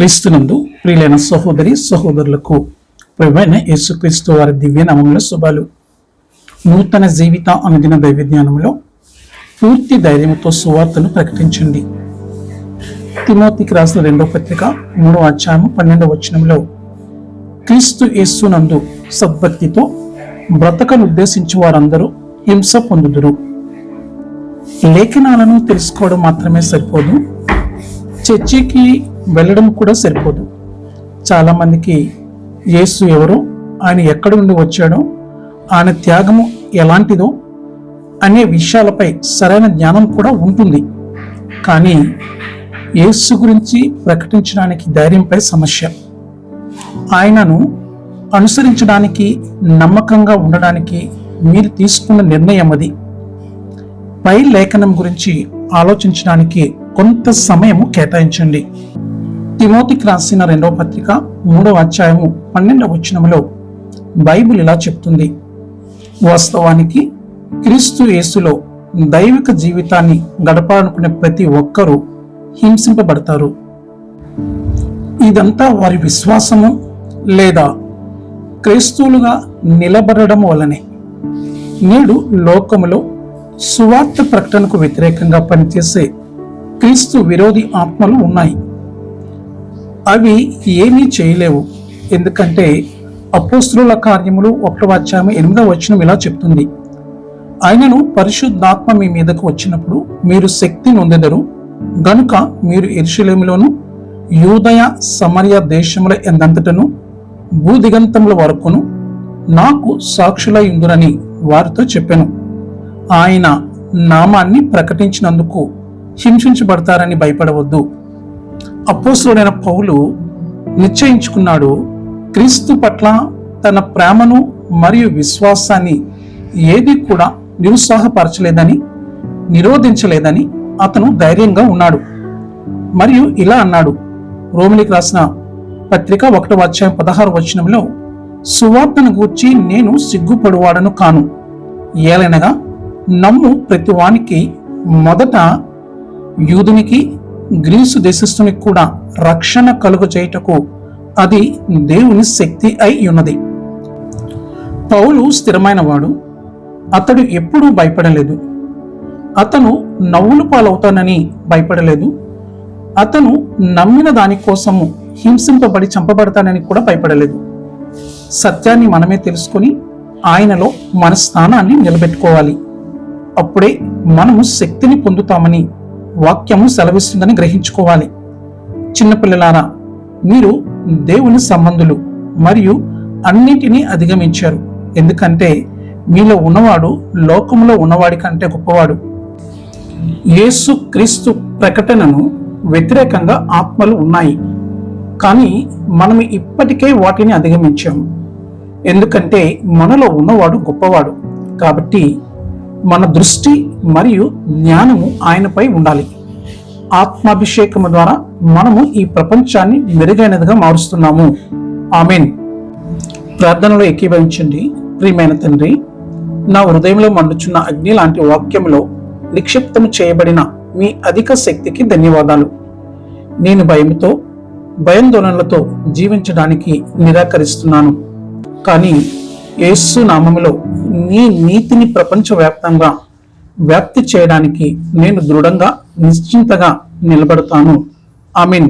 క్రీస్తునందు ప్రియులైన సహోదరి సహోదరులకు ప్రభువైన యేసుక్రీస్తు వారి దివ్య నామములో శుభాలు. నూతన జీవిత అనుదిన దైవ జ్ఞానంలో పూర్తి ధైర్యంతో సువార్తను ప్రకటించండి. తిమోతికి రాసిన 2వ పత్రిక 3వ అధ్యాయం 12వ వచనంలో క్రీస్తు యేసునందు సద్భక్తితో బ్రతకను ఉద్దేశించి వారందరూ హింస పొందుదురు. లేఖనాలను తెలుసుకోవడం మాత్రమే సరిపోదు, చర్చికి వెళ్ళడం కూడా సరిపోదు. చాలా మందికి యేసు ఎవరో, ఆయన ఎక్కడి నుండి వచ్చాడో, ఆయన త్యాగము ఎలాంటిదో అనే విషయాలపై సరైన జ్ఞానం కూడా ఉంటుంది. కానీ యేసు గురించి ప్రకటించడానికి ధైర్యంపై సమస్య. ఆయనను అనుసరించడానికి, నమ్మకంగా ఉండడానికి మీరు తీసుకున్న నిర్ణయం అది. పై లేఖనం గురించి ఆలోచించడానికి కొంత సమయము కేటాయించండి. తిమోతికి రాసిన 2వ పత్రిక 3వ అధ్యాయము 12వ వచనములో బైబిల్ ఇలా చెప్తుంది: వాస్తవానికి క్రీస్తు యేసులో దైవిక జీవితాన్ని గడపాలనుకునే ప్రతి ఒక్కరూ హింసింపబడతారు. ఇదంతా వారి విశ్వాసము లేదా క్రైస్తవులుగా నిలబడడం వల్లనే. నేడు లోకములో సువార్త ప్రకటనకు వ్యతిరేకంగా పనిచేసే క్రీస్తు విరోధి ఆత్మలు ఉన్నాయి. అవి ఏమీ చేయలేవు. ఎందుకంటే అపోస్తలుల కార్యములు 1వ అధ్యాయం 8వ వచనం ఇలా చెప్తుంది: ఆయనను పరిశుద్ధాత్మ మీ మీదకు వచ్చినప్పుడు మీరు శక్తి నొందెదరు గనుక మీరు యెరూషలేములోను యూదయ సమరయ దేశముల ఎందంతటను భూదిగంతముల వరకును నాకు సాక్షులై ఉందురని వారితో చెప్పాను. ఆయన నామాన్ని ప్రకటించినందుకు హింసించబడతారని భయపడవద్దు. అపోస్తలుడైన పౌలు నిశ్చయించుకున్నాడు, క్రీస్తు పట్ల తన ప్రేమను మరియు విశ్వాసాన్ని ఏది కూడా నిరుత్సాహపరచలేదని, నిరోధించలేదని అతను ధైర్యంగా ఉన్నాడు. మరియు ఇలా అన్నాడు, రోమిలికి రాసిన పత్రిక 1వ అధ్యాయం 16వ వచనంలో, సువార్తను గూర్చి నేను సిగ్గుపడువాడను కాను. ఏలైనగా నమ్ము ప్రతివానికి మొదట యూదునికి గ్రీసు దేశస్థునికి కూడా రక్షణ కలుగ చేయుటకు అది దేవుని శక్తి అయి ఉన్నది. పౌలు స్థిరమైన వాడు. అతడు ఎప్పుడూ భయపడలేదు. అతను నవ్వులు పాలవుతానని భయపడలేదు. అతను నమ్మిన దానికోసము హింసింపబడి చంపబడతానని కూడా భయపడలేదు. సత్యాన్ని మనమే తెలుసుకొని ఆయనలో మన స్థానాన్ని నిలబెట్టుకోవాలి. అప్పుడే మనము శక్తిని పొందుతామని వాక్యము సెలవిస్తుందని గ్రహించుకోవాలి. చిన్నపిల్లలారా, మీరు దేవుని సంబంధులు మరియు అన్నింటినీ అధిగమించారు. ఎందుకంటే మీలో ఉన్నవాడు లోకములో ఉన్నవాడి కంటే గొప్పవాడు. యేసు క్రీస్తు ప్రకటనను వ్యతిరేకంగా ఆత్మలు ఉన్నాయి, కానీ మనం ఇప్పటికే వాటిని అధిగమించాము. ఎందుకంటే మనలో ఉన్నవాడు గొప్పవాడు. కాబట్టి మన దృష్టి మరియు జ్ఞానము ఆయనపై ఉండాలి. ఆత్మాభిషేకము ద్వారా మనము ఈ ప్రపంచాన్ని మెరుగైనదిగా మారుస్తున్నాము. ఆమేన్. ప్రార్థనలో ఏకీభవించండి. ప్రియమైన తండ్రి, నా హృదయంలో మండుచున్న అగ్ని లాంటి వాక్యములో నిక్షిప్తము చేయబడిన మీ అధిక శక్తికి ధన్యవాదాలు. నేను భయాందోళనలతో జీవించడానికి నిరాకరిస్తున్నాను. కానీ యేసు నామములో నీ నీతిని ప్రపంచవ్యాప్తంగా వ్యాప్తి చేయడానికి నేను దృఢంగా నిశ్చింతగా నిలబడతాను. ఆమేన్.